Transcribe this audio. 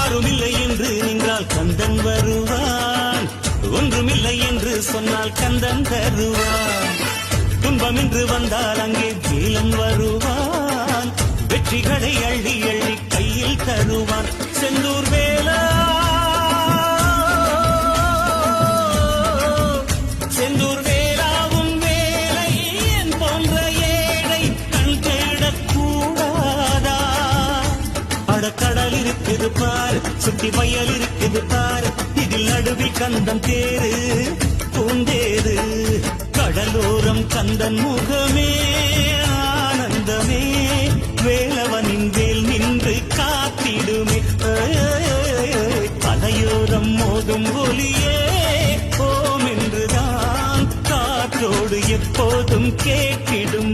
யாருமில்லை என்று நின்றால் கந்தன் வருவான், ஒன்றுமில்லை என்று சொன்னால் கந்தன் தருவான். துன்பம் என்று வந்தால் அங்கே வேலன் வருவான், வெற்றிகளை அள்ளி அள்ளி கையில் தருவான். செந்தூர் வேலா, செந்தூர் வேலாவும் வேலை என் போன்ற ஏழை கண் தேடக்கூடாதா? அடக்கடல் இருக்குது பார், சுத்தி வயல் இருக்குது பார், இதில் நடுவில் கந்தன் தேரு பூந்தேரு. கடலோரம் கந்தன் முகமே ஆனந்தமே, வேலவனின் வேல் நின்று காத்திடுமே. அலையோரம் மோதும் ஒலியே ஓம் என்றுதான் காற்றோடு எப்போதும் கேட்டிடும்.